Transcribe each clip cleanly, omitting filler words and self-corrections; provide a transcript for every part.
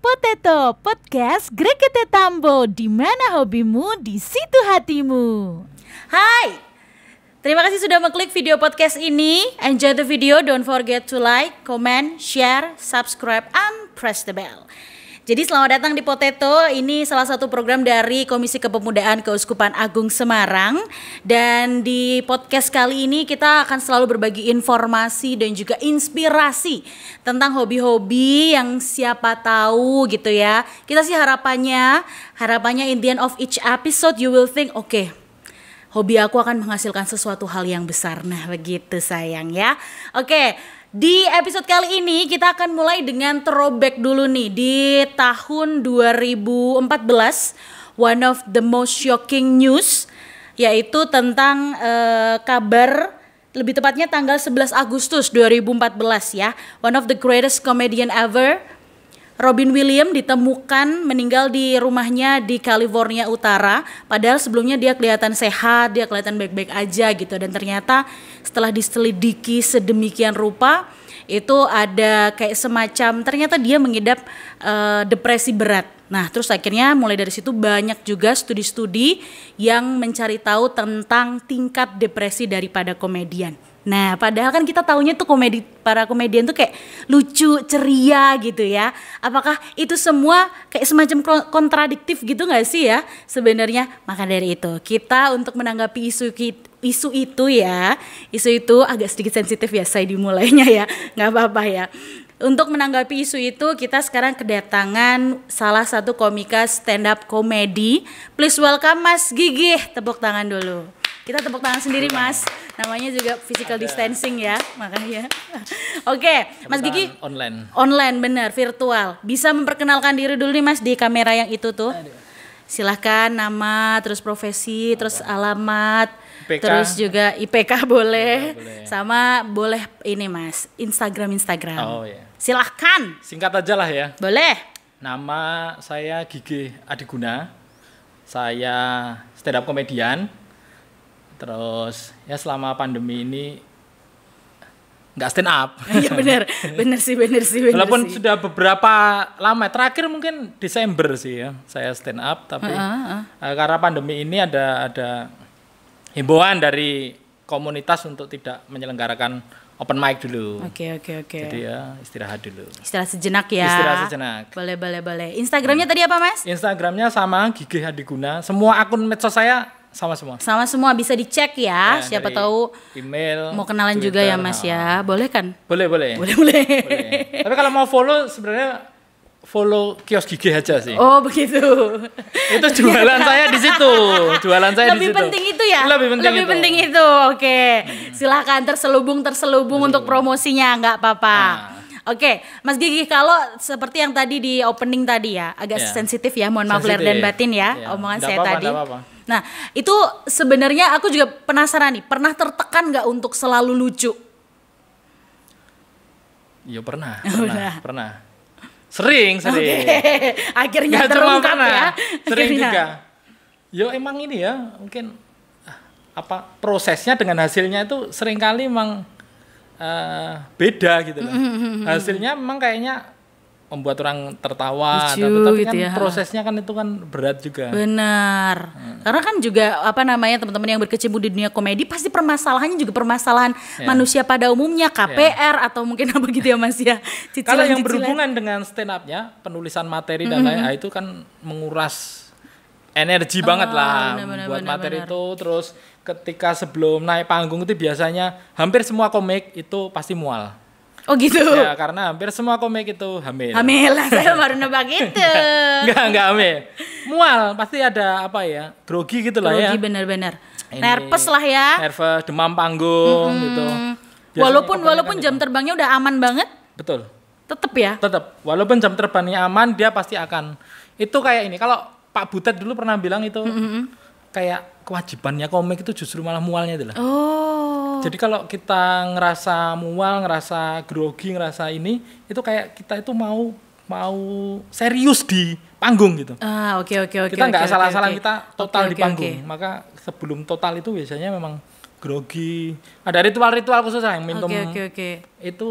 Potato Podcast Grekete Tambo, di mana hobimu, di situ hatimu. Hai, terima kasih sudah mengklik video podcast ini. Enjoy the video, don't forget to like, comment, share, subscribe, and press the bell. Jadi selamat datang di Potato, ini salah satu program dari Komisi Kepemudaan Keuskupan Agung Semarang. Dan di podcast kali ini kita akan selalu berbagi informasi dan juga inspirasi tentang hobi-hobi yang siapa tahu gitu ya. Kita sih harapannya in the end of each episode you will think, oke, hobi aku akan menghasilkan sesuatu hal yang besar. Nah begitu sayang ya. Oke. Di episode kali ini kita akan mulai dengan throwback dulu nih. Di tahun 2014, one of the most shocking news, yaitu tentang kabar, lebih tepatnya tanggal 11 Agustus 2014 ya. One of the greatest comedian ever, Robin Williams, ditemukan meninggal di rumahnya di California Utara. Padahal sebelumnya dia kelihatan sehat, dia kelihatan baik-baik aja gitu. Dan ternyata setelah diselidiki sedemikian rupa, itu ada kayak semacam, ternyata dia mengidap depresi berat. Nah terus akhirnya mulai dari situ banyak juga studi-studi yang mencari tahu tentang tingkat depresi daripada komedian. Nah padahal kan kita taunya tuh para komedian tuh kayak lucu, ceria gitu ya. Apakah itu semua kayak semacam kontradiktif gitu gak sih ya sebenarnya? Maka dari itu kita untuk menanggapi isu itu agak sedikit sensitif ya saya dimulainya ya, gak apa-apa ya. Untuk menanggapi isu itu kita sekarang kedatangan salah satu komika stand up komedi. Please welcome Mas Gigih, tepuk tangan dulu. Kita tepuk tangan sendiri Mas, namanya juga physical distancing ya, makanya. Oke, Mas Gigi online bener, virtual. Bisa memperkenalkan diri dulu nih Mas di kamera yang itu tuh. Silahkan nama, terus profesi, terus alamat, IPK. Terus juga IPK boleh. Sama boleh ini Mas, Instagram. Oh iya. Silahkan. Singkat aja lah ya. Boleh. Nama saya Gigih Adiguna. Saya stand up komedian. Terus ya selama pandemi ini nggak stand up. Iya bener sih. Walaupun sudah beberapa lama, terakhir mungkin Desember sih ya saya stand up, tapi karena pandemi ini ada himbauan dari komunitas untuk tidak menyelenggarakan open mic dulu. Oke. Jadi ya istirahat dulu. Istirahat sejenak ya. Boleh. Instagramnya tadi apa Mas? Instagramnya sama Gigih Adiguna. Semua akun medsos saya sama semua bisa dicek ya, siapa tahu email mau kenalan Twitter, juga ya Mas ya. Boleh kan? Boleh. Tapi kalau mau follow sebenarnya follow kios Gigih aja sih. Oh begitu. Itu jualan saya di situ. Lebih penting itu ya. Lebih penting itu. Oke. Silakan terselubung untuk promosinya, nggak apa-apa. Oke, Mas Gigih, kalau seperti yang tadi di opening tadi ya, agak sensitif ya, mohon maaf lahir dan batin ya, omongan saya tadi. Nah, itu sebenarnya aku juga penasaran nih, pernah tertekan nggak untuk selalu lucu? Iya pernah. Sering. Okay. Akhirnya terungkap ya. Sering juga. Yo emang ini ya, mungkin prosesnya dengan hasilnya itu seringkali emang beda gitu loh. Hasilnya memang kayaknya membuat orang tertawa, tapi gitu kan ya. Prosesnya kan itu kan berat juga. Benar. Karena kan juga teman-teman yang berkecimpung di dunia komedi pasti permasalahannya juga permasalahan manusia pada umumnya, KPR atau mungkin apa gitu ya Mas ya. Kalau yang berhubungan dengan stand up-nya, penulisan materi dan lain, itu kan menguras energi banget lah buat materi itu. Terus ketika sebelum naik panggung itu biasanya hampir semua komik itu pasti mual. Oh gitu? Ya karena hampir semua komik itu hamil lah, saya baru nebak itu. Enggak hamil. Mual, pasti ada grogi gitu lah ya. Grogi bener-bener. Nervous lah ya. Nervous, demam panggung gitu. Walaupun jam terbangnya udah aman banget. Betul. Tetap. Walaupun jam terbangnya aman, dia pasti akan. Itu kayak ini, kalau Pak Butet dulu pernah bilang itu kayak kewajibannya komik itu justru malah mualnya itu lah. Jadi kalau kita ngerasa mual, ngerasa grogi, ngerasa ini, itu kayak kita itu mau serius di panggung gitu. Oke. Kita nggak asal-asalan, kita total di panggung. Maka sebelum total itu biasanya memang grogi. Ada ritual-ritual khusus yang minum itu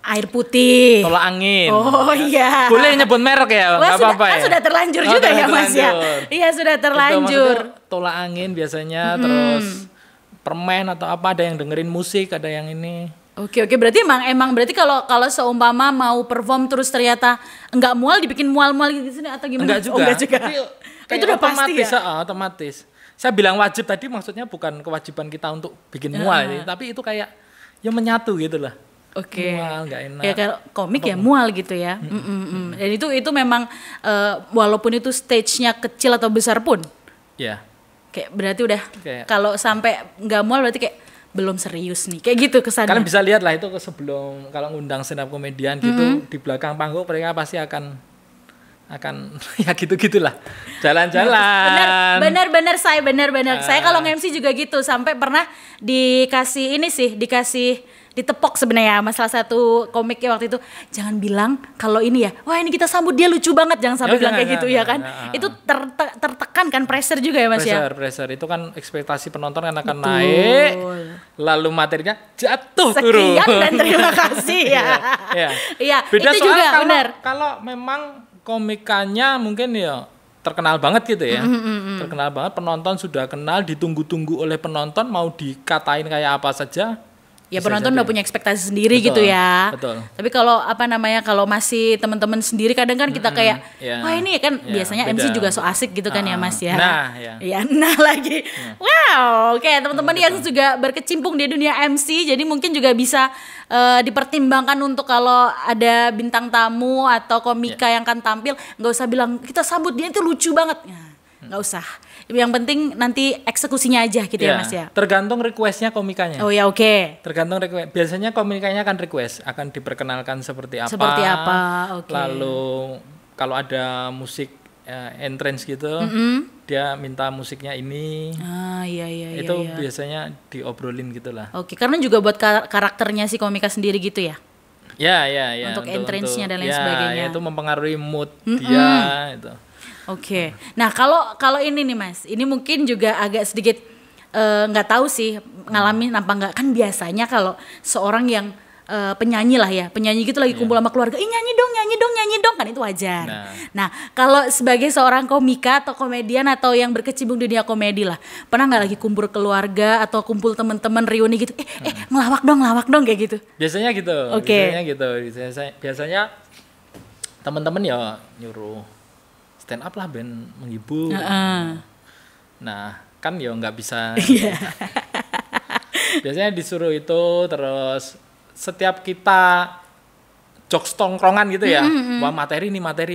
Air putih. Tolak angin. Oh iya. Boleh nyebut merek ya, Wah, nggak apa-apa kan ya. sudah terlanjur juga sudah ya Mas ya. terlanjur. Iya sudah Itu terlanjur. maksudnya tolak angin biasanya, terus permen atau apa, ada yang dengerin musik, ada yang ini. Oke, berarti emang berarti kalau seumpama mau perform terus ternyata enggak mual dibikin mual-mual gitu atau gimana? Enggak juga. Oh, enggak juga. Kayak Itu udah pasti otomatis, ya. otomatis. Saya bilang wajib tadi maksudnya bukan kewajiban kita untuk bikin mual, tapi itu kayak ya menyatu gitu lah. Oke. Mual nggak enak. Ya kayak komik ya mual gitu ya. Dan itu memang walaupun itu stage-nya kecil atau besar pun. Ya. Kayak berarti udah Kayak- kalau sampai nggak mual berarti kayak belum serius nih. Kayak gitu kesannya. Kalian bisa lihat lah itu sebelum kalau ngundang stand up komedian gitu di belakang panggung mereka pasti akan ya gitu-gitulah. Jalan-jalan. Benar saya kalau nge-MC juga gitu sampai pernah dikasih ditepok sebenarnya sama salah satu komiknya waktu itu, jangan bilang kalau ini ya wah ini kita sambut dia lucu banget, jangan sampai bilang kayak gitu ya kan. Itu tertekan kan, pressure juga ya Mas ya. Pressure itu kan ekspektasi penonton kan akan naik, lalu materinya jatuh turun. Sekian dan terima kasih ya. Iya, Beda itu soal juga benar. kalau memang komikanya mungkin ya terkenal banget gitu ya. Terkenal banget, penonton sudah kenal, ditunggu-tunggu oleh penonton, mau dikatain kayak apa saja. Ya bisa penonton jadi. udah punya ekspektasi sendiri Betul, gitu ya. betul. Tapi kalau kalau masih teman-teman sendiri kadang kan kita kayak wah ini kan biasanya beda. MC juga so asik gitu kan ya Mas ya. Nah, ya. Ya, nah lagi. Wow, oke teman-teman yang juga berkecimpung di dunia MC, jadi mungkin juga bisa dipertimbangkan untuk kalau ada bintang tamu atau komika yang akan tampil, nggak usah bilang kita sambut dia itu lucu banget. Nah, nggak usah. Yang penting nanti eksekusinya aja gitu ya Mas ya. Tergantung requestnya komikanya. Oh ya oke. Tergantung request. Biasanya komikanya akan request, akan diperkenalkan seperti apa. Seperti apa, oke. Lalu kalau ada musik entrance gitu, dia minta musiknya ini. Ah iya. Itu biasanya diobrolin gitulah. Oke, karena juga buat karakternya si komika sendiri gitu ya. Ya. Untuk entrance-nya dan lain sebagainya. Ya, itu mempengaruhi mood dia itu. Oke. Nah, kalau ini nih Mas, ini mungkin juga agak sedikit nggak tahu sih ngalamin apa nggak, kan biasanya kalau seorang yang penyanyi lah ya, penyanyi gitu lagi kumpul sama keluarga, nyanyi dong kan itu wajar. Nah, kalau sebagai seorang komika atau komedian atau yang berkecimpung di dunia komedi lah, pernah nggak lagi kumpul keluarga atau kumpul teman-teman reuni gitu, ngelawak dong kayak gitu? Biasanya gitu. Oke. Biasanya gitu. Biasanya teman-teman ya nyuruh stand up lah ben menghibur. Nah, kan ya nggak bisa. Biasanya disuruh itu, terus setiap kita jokes tongkrongan gitu ya. Wah, materi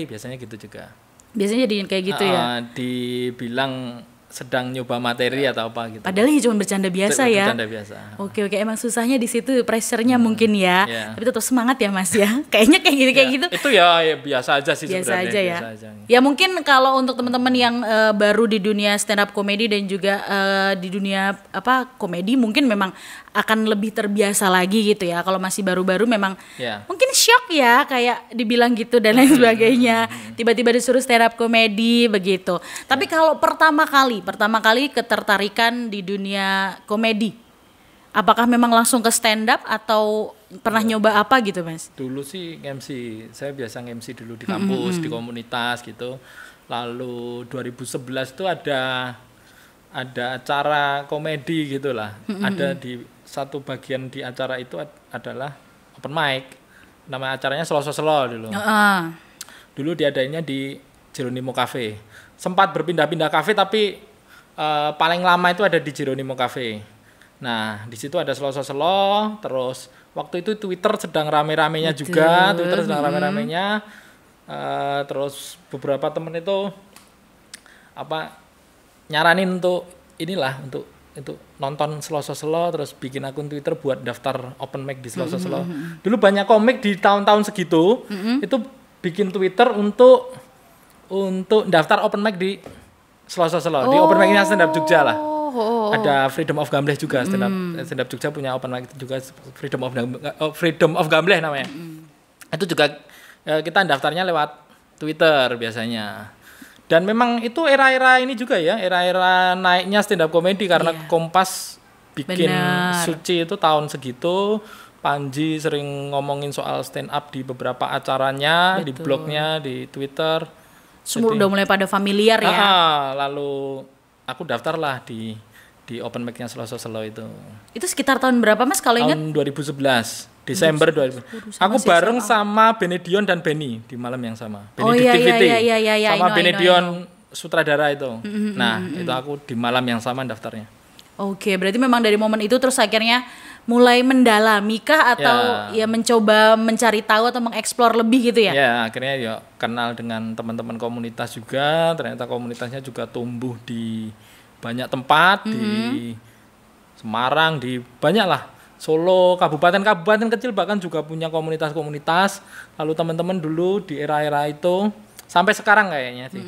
biasanya gitu juga. Biasanya jadiin kayak gitu ya. Dibilang sedang nyoba materi atau apa gitu. Padahal ini cuma bercanda biasa ya. Bercanda biasa. Oke, emang susahnya di situ, pressure-nya mungkin ya. Tapi tetap semangat ya Mas ya. Kayaknya kayak gitu. Itu ya biasa aja sih biasa sebenarnya. aja ya. Biasa aja. Ya mungkin kalau untuk teman-teman yang baru di dunia stand up comedy dan juga di dunia komedi mungkin memang akan lebih terbiasa lagi gitu ya. Kalau masih baru-baru memang mungkin shock ya, kayak dibilang gitu dan lain sebagainya. Tiba-tiba disuruh stand up comedy begitu. Tapi kalau pertama kali ketertarikan di dunia komedi, apakah memang langsung ke stand up atau pernah nyoba apa gitu Mas? Dulu sih MC, saya biasa MC dulu di kampus, di komunitas gitu. Lalu 2011 itu ada acara komedi gitulah. Ada di satu bagian di acara itu adalah open mic. Nama acaranya Selo-Selo dulu. Dulu diadainnya di Jeronimo Cafe. Sempat berpindah-pindah cafe tapi paling lama itu ada di Jeronimo Cafe. Nah, di situ ada Selo-Selo, terus waktu itu Twitter sedang rame-ramenya juga, terus beberapa temen itu nyaranin untuk nonton Selo-Selo, terus bikin akun Twitter buat daftar open mic di Selo-Selo. Dulu banyak komik di tahun-tahun segitu itu bikin Twitter untuk daftar open mic di Selo-Selo, di open mic-nya Stand Up Jogja lah. Ada Freedom of Gambleh juga, stand up Jogja punya open mic juga, Freedom of Gambleh namanya. Itu juga kita daftarnya lewat Twitter biasanya. Dan memang itu era-era ini juga ya, era-era naiknya stand up comedy karena Kompas bikin Suci itu tahun segitu, Panji sering ngomongin soal stand up di beberapa acaranya, di blognya, di Twitter. Semua udah mulai pada familiar ya. Lalu aku daftarlah di open mic-nya Selo itu. Itu sekitar tahun berapa Mas kalau ingat? Tahun 2011, Desember 2000. Aku bareng sama Benedion dan Benny di malam yang sama. Benedictivity. Sama Benedion sutradara itu. Itu aku di malam yang sama daftarnya. Oke, berarti memang dari momen itu terus akhirnya mulai mendalami kah atau ya mencoba mencari tahu atau mengeksplor lebih gitu ya? Ya, akhirnya ya kenal dengan teman-teman komunitas juga. Ternyata komunitasnya juga tumbuh di banyak tempat, di Semarang, di banyak lah, Solo, kabupaten-kabupaten kecil bahkan juga punya komunitas-komunitas. Lalu teman-teman dulu di era-era itu sampai sekarang kayaknya sih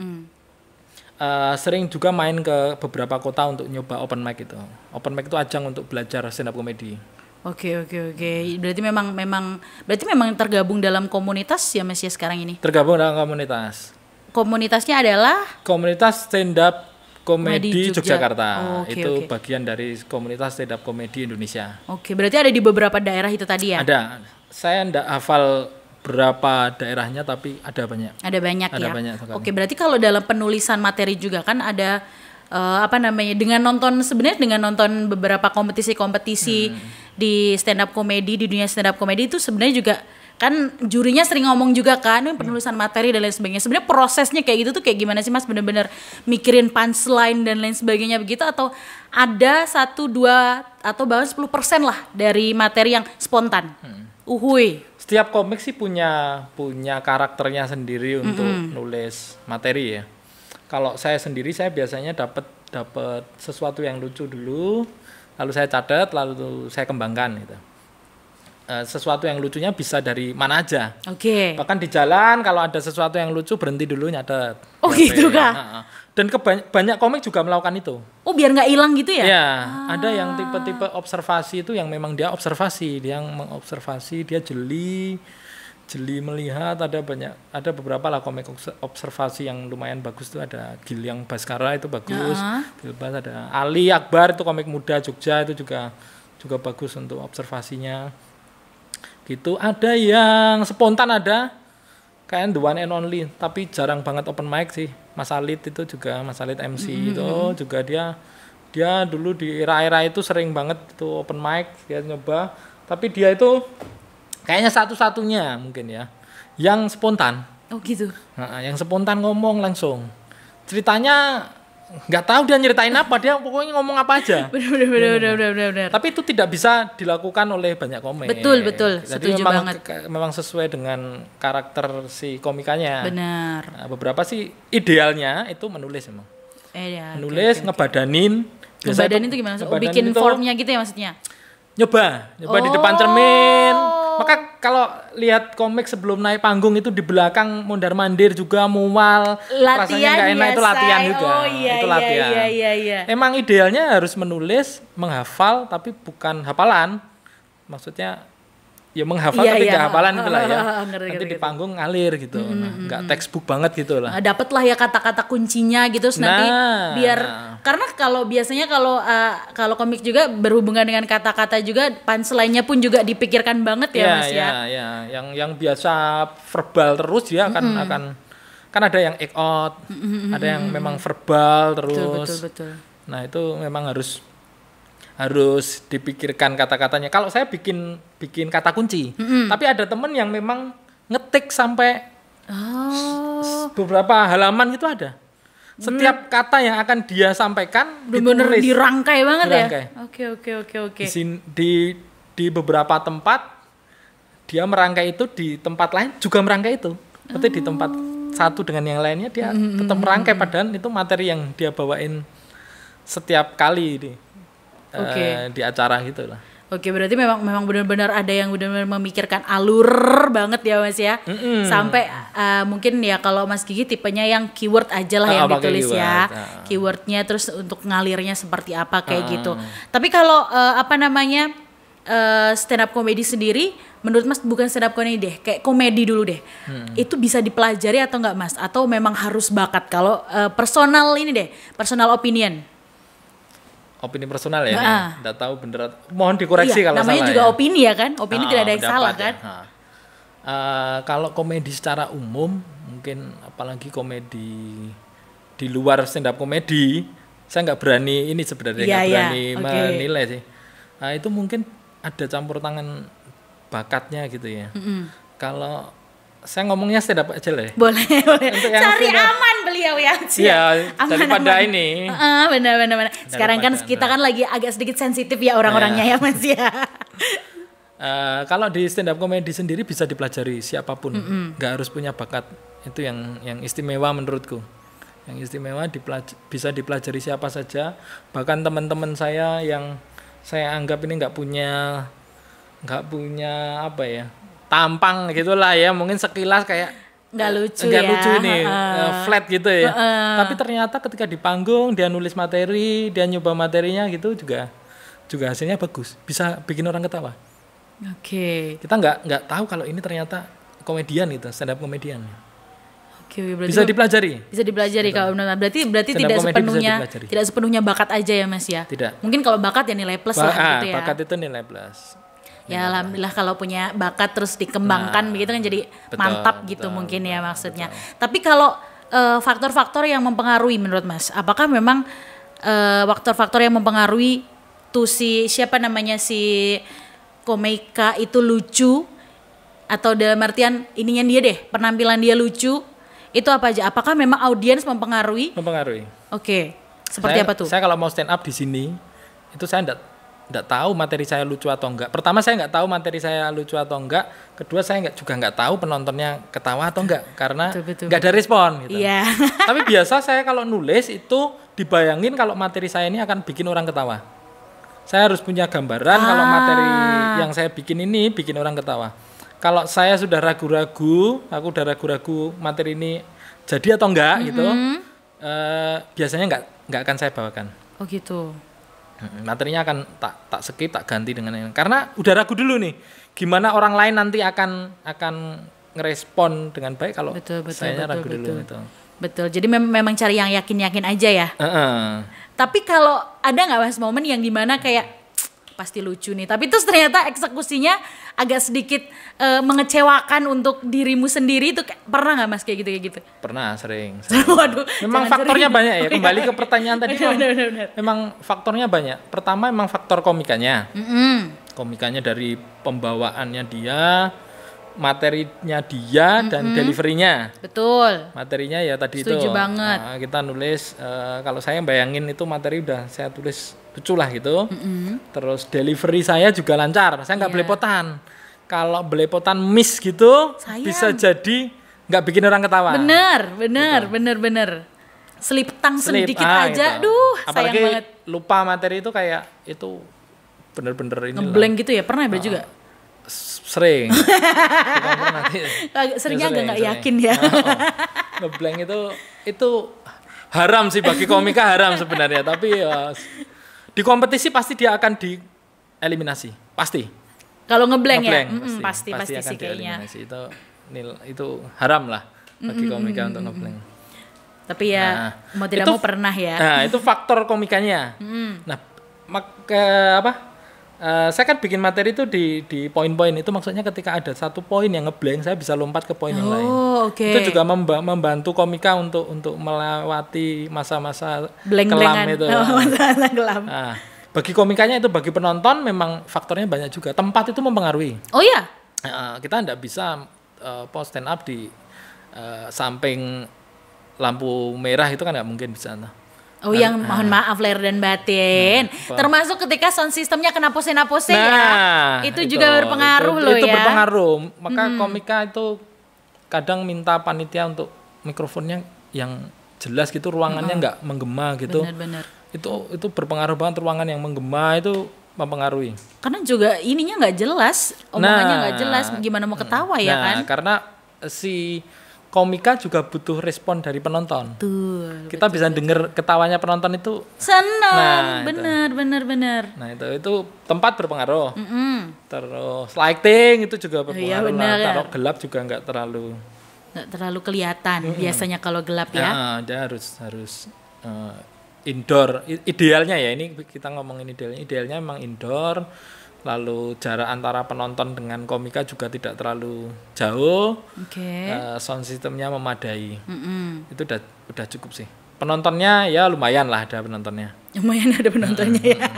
sering juga main ke beberapa kota untuk nyoba open mic itu. Open mic itu ajang untuk belajar stand up comedy. Oke. Berarti memang tergabung dalam komunitas ya Mas ya sekarang ini? Tergabung dalam komunitas. Komunitasnya adalah? Komunitas stand up Komedi Yogyakarta. Oke. Bagian dari komunitas stand up komedi Indonesia. Oke, berarti ada di beberapa daerah itu tadi ya? Ada. Saya enggak hafal berapa daerahnya tapi ada banyak. Ada banyak ya. Banyak sekali. Oke, berarti kalau dalam penulisan materi juga kan ada dengan nonton beberapa kompetisi di stand up komedi, di dunia stand up komedi itu sebenarnya juga kan jurinya sering ngomong juga kan penulisan materi dan lain sebagainya. Sebenarnya prosesnya kayak gitu tuh kayak gimana sih Mas? Bener-bener mikirin punchline dan lain sebagainya begitu atau ada 1, 2 atau bahkan 10% lah dari materi yang spontan? Uhuy. Setiap komik sih punya karakternya sendiri untuk nulis materi ya. Kalau saya sendiri saya biasanya dapat sesuatu yang lucu dulu, lalu saya catat, lalu saya kembangkan gitu. Sesuatu yang lucunya bisa dari mana aja. Oke. Bahkan di jalan kalau ada sesuatu yang lucu berhenti dulu nyatet. Oh gitu kah? Dan banyak komik juga melakukan itu. Oh biar nggak hilang gitu ya? Ya, ada yang tipe-tipe observasi itu yang memang dia observasi, dia mengobservasi, dia jeli melihat. Ada beberapa lah komik observasi yang lumayan bagus tuh, ada Gilang Baskara itu bagus. Gilbas, ada Ali Akbar itu komik muda Jogja itu juga bagus untuk observasinya. Gitu. Ada yang spontan, ada kayak the one and only tapi jarang banget open mic sih. Mas Alit itu juga, Mas Alit MC itu juga dia dulu di era-era itu sering banget itu open mic, dia nyoba, tapi dia itu kayaknya satu-satunya mungkin ya yang spontan. Oh gitu. Yang spontan ngomong langsung. Ceritanya nggak tahu dia nyeritain apa, dia pokoknya ngomong apa aja. Benar. Tapi itu tidak bisa dilakukan oleh banyak komik. Betul. Jadi Setuju banget. Memang sesuai dengan karakter si komikanya. Benar. Nah, beberapa sih idealnya itu menulis emang. Menulis, okay. ngebadanin. Ngebadanin itu gimana? Bikin formnya gitu ya maksudnya? Nyoba di depan cermin. Maka kalau lihat komik sebelum naik panggung itu di belakang mondar-mandir juga mual, rasanya nggak enak, itu latihan juga. Itu latihan. Iya. Emang idealnya harus menulis, menghafal tapi bukan hafalan. Maksudnya ya menghafal tapi nggak hafalan gitu lah ya. Nanti di panggung ngalir gitu. Nggak textbook banget gitu lah. Dapet lah ya kata-kata kuncinya gitu nanti biar karena kalau biasanya kalau komik juga berhubungan dengan kata-kata juga, punchline-nya pun juga dipikirkan banget ya Mas ya. Yang biasa verbal terus dia akan kan ada yang act out, ada yang memang verbal terus. Betul. Nah, itu memang harus dipikirkan kata-katanya. Kalau saya bikin kata kunci, tapi ada temen yang memang ngetik sampai beberapa halaman gitu ada. Setiap kata yang akan dia sampaikan benar-benar dirangkai banget ya. Oke. Di beberapa tempat dia merangkai itu, di tempat lain juga merangkai itu. Berarti di tempat satu dengan yang lainnya dia tetap merangkai, padahal itu materi yang dia bawain setiap kali di acara gitu lah. Oke, berarti memang benar-benar ada yang benar-benar memikirkan alur banget ya Mas ya. Sampai mungkin ya kalau Mas Gigi tipenya yang keyword aja lah yang ditulis ya. Keywordnya terus untuk ngalirnya seperti apa kayak gitu. Tapi kalau stand up comedy sendiri, menurut Mas bukan stand up comedy deh, kayak komedi dulu deh. Itu bisa dipelajari atau enggak Mas? Atau memang harus bakat? Kalau personal opinion. opini personal ya, nggak tahu bener. Mohon dikoreksi kalau namanya salah. juga ya. opini ya kan, opini tidak ada yang salah kan. Ya. Kalau komedi secara umum, mungkin apalagi komedi di luar stand up komedi, saya nggak berani ini sebenarnya nggak berani menilai sih. Itu mungkin ada campur tangan bakatnya gitu ya. Kalau saya ngomongnya stand up aja lah ya. Boleh. Cari aman beliau ya. Iya, daripada ini. Benar. Sekarang kan kita kan lagi agak sedikit sensitif ya orang-orangnya ya Mas ya. Kalau di stand up komedi sendiri bisa dipelajari siapapun, nggak harus punya bakat. Itu yang istimewa menurutku. Yang istimewa bisa dipelajari siapa saja. Bahkan teman-teman saya yang saya anggap ini nggak punya apa ya, tampang gitulah ya, mungkin sekilas kayak nggak lucu nih, flat gitu ya. Tapi ternyata ketika di panggung dia nulis materi, dia nyoba materinya gitu juga hasilnya bagus, bisa bikin orang ketawa. Oke. Kita nggak tahu kalau ini ternyata komedian gitu, stand up komedian. Berarti bisa dipelajari. Bisa dipelajari kalau benar. Berarti tidak sepenuhnya bakat aja ya Mas ya. Tidak. Mungkin kalau bakat ya nilai plus lah gitu ya. Bakat itu nilai plus. Ya alhamdulillah kalau punya bakat terus dikembangkan begitu kan jadi mantap gitu mungkin ya maksudnya. Tapi kalau faktor-faktor yang mempengaruhi menurut Mas, apakah memang faktor-faktor yang mempengaruhi tuh si komika itu lucu, atau dalam artian ininya dia deh, penampilan dia lucu, itu apa aja? Apakah memang audiens mempengaruhi? Oke. Seperti apa tuh? Saya kalau mau stand up di sini, itu saya enggak tahu materi saya lucu atau enggak. Pertama saya enggak tahu materi saya lucu atau enggak. Kedua saya juga enggak tahu penontonnya ketawa atau enggak, karena enggak ada respon gitu. Iya. Tapi biasa saya kalau nulis itu dibayangin kalau materi saya ini akan bikin orang ketawa. Saya harus punya gambaran kalau materi yang saya bikin ini bikin orang ketawa. Kalau saya sudah ragu-ragu, aku udah ragu-ragu materi ini jadi atau enggak gitu, biasanya enggak akan saya bawakan. Oh gitu. Materinya akan tak skip, tak ganti dengan yang, karena udah ragu dulu nih, gimana orang lain nanti akan ngerespon dengan baik kalau saya ragu dulu gitu. Betul. Jadi memang cari yang yakin-yakin aja ya. Tapi kalau ada nggak Mas momen yang dimana kayak pasti lucu nih, tapi terus ternyata eksekusinya agak sedikit mengecewakan untuk dirimu sendiri, itu pernah nggak Mas kayak gitu? Pernah, sering. Waduh, memang faktornya banyak ya. Kembali ke pertanyaan tadi. Memang faktornya banyak. Pertama memang faktor komikanya. Komikanya dari pembawaannya dia, materinya dia, dan delivery-nya. Betul. Materinya ya tadi setuju itu. Banget. Kita nulis, kalau saya bayangin itu materi udah saya tulis lucu lah gitu. Terus delivery saya juga lancar. Saya nggak belepotan. Kalau belepotan miss gitu, bisa jadi nggak bikin orang ketawa. Bener. Seliptang sedikit aja, gitu. Apalagi sayang banget. Lupa materi itu kayak itu bener-bener ini. Ngeblank gitu ya, pernah juga? Sering. Seringnya agak nggak yakin ya. Ngeblank itu haram sih, bagi komika haram sebenarnya. Tapi di kompetisi pasti dia akan dieliminasi, pasti. Kalau ngeblank ya, pasti sih kayaknya. Itu haram lah bagi komika untuk ngeblank. Tapi ya mau tidak mau pernah ya. Nah itu faktor komikanya. Nah saya kan bikin materi itu di poin-poin itu, maksudnya ketika ada satu poin yang ngeblank saya bisa lompat ke poin yang lain. Itu juga membantu komika untuk melewati masa-masa kelam itu. Masa kelam. Nah, bagi komikanya itu, bagi penonton memang faktornya banyak juga. Tempat itu mempengaruhi. Oh iya. Kita tidak bisa post stand up di samping lampu merah, itu kan nggak mungkin bisa. Oh yang mohon maaf lahir dan batin. Termasuk ketika sound systemnya kena pose-pose ya. Itu juga berpengaruh loh ya. Itu berpengaruh. Maka komika itu kadang minta panitia untuk mikrofonnya yang jelas gitu, ruangannya nggak menggema gitu. Benar. Itu berpengaruh banget, ruangan yang menggema itu mempengaruhi. Karena juga ininya nggak jelas, omongannya nggak jelas, gimana mau ketawa ya kan? Karena si komika juga butuh respon dari penonton. Kita bisa dengar ketawanya penonton itu senang. Benar. Nah itu tempat berpengaruh. Terus lighting itu juga berpengaruh. Kalau gelap juga nggak terlalu kelihatan biasanya kalau gelap ya. Dia harus indoor. Idealnya ya, ini kita ngomongin idealnya memang indoor. Lalu jarak antara penonton dengan komika juga tidak terlalu jauh. Sound systemnya memadai. Itu udah cukup sih. Penontonnya ya lumayan lah, ada penontonnya. Lumayan ada penontonnya ya.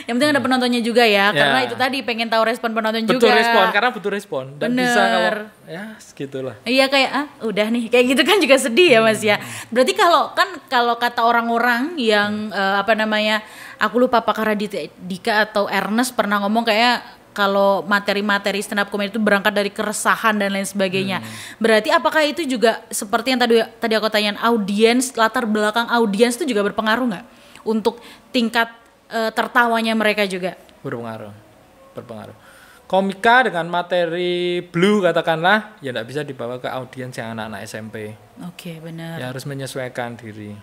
Yang penting ada penontonnya juga ya, karena itu tadi pengen tahu respon penonton juga. Betul respon, karena butuh respon. Dan bisa kalau ya segitulah. Iya kayak udah nih, kayak gitu kan juga sedih ya Mas ya. Berarti kalau kata orang-orang yang aku lupa apakah Raditya atau Ernest pernah ngomong kayak kalau materi-materi stand up comedy itu berangkat dari keresahan dan lain sebagainya. Berarti apakah itu juga seperti yang tadi aku tanyain, audiens, latar belakang audiens itu juga berpengaruh nggak untuk tingkat tertawanya mereka juga? Berpengaruh. Komika dengan materi blue katakanlah ya nggak bisa dibawa ke audiens yang anak-anak SMP. Oke, benar. Ya harus menyesuaikan diri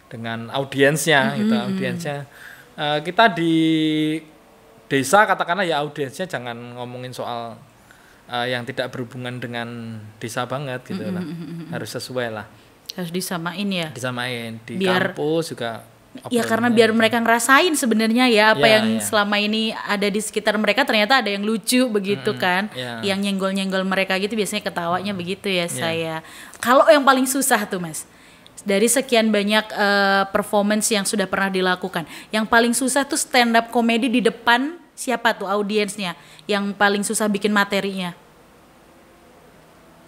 dengan audiensnya gitu. Audiensnya kita di desa katakanlah ya audiensnya jangan ngomongin soal yang tidak berhubungan dengan desa banget gitu lah. Harus sesuai lah. Harus disamain ya. Disamain di kampus juga. Ya karena biar mereka ngerasain sebenarnya ya apa yang selama ini ada di sekitar mereka, ternyata ada yang lucu begitu kan. Yang nyenggol-nyenggol mereka gitu biasanya ketawanya begitu ya saya. Kalau yang paling susah tuh Mas, dari sekian banyak performance yang sudah pernah dilakukan, yang paling susah tuh stand up comedy di depan siapa tuh audiensnya? Yang paling susah bikin materinya?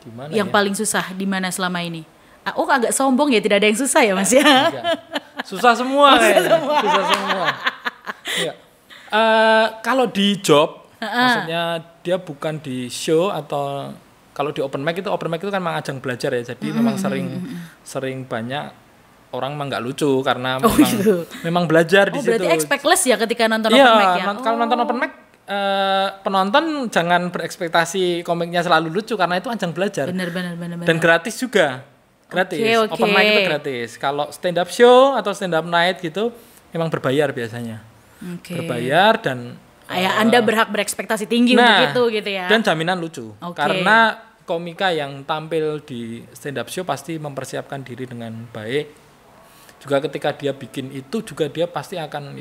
Dimana yang paling susah di mana selama ini? Agak sombong ya, tidak ada yang susah ya Mas ya? Susah semua kayaknya. Susah semua. Ya. Kalau di job, maksudnya dia bukan di show atau kalau di open mic itu kan memang ajang belajar ya. Jadi memang sering banyak orang memang nggak lucu karena memang belajar di situ. Berarti expectless ya ketika nonton open mic ya? Kalau nonton open mic penonton jangan berekspektasi komiknya selalu lucu karena itu ajang belajar. Benar. Dan gratis juga. Gratis. Open mic itu gratis. Kalau stand up show atau stand up night gitu memang berbayar biasanya. Berbayar dan Anda berhak berekspektasi tinggi untuk itu gitu ya. Dan jaminan lucu. Karena komika yang tampil di stand up show pasti mempersiapkan diri dengan baik. Juga ketika dia bikin itu juga dia pasti akan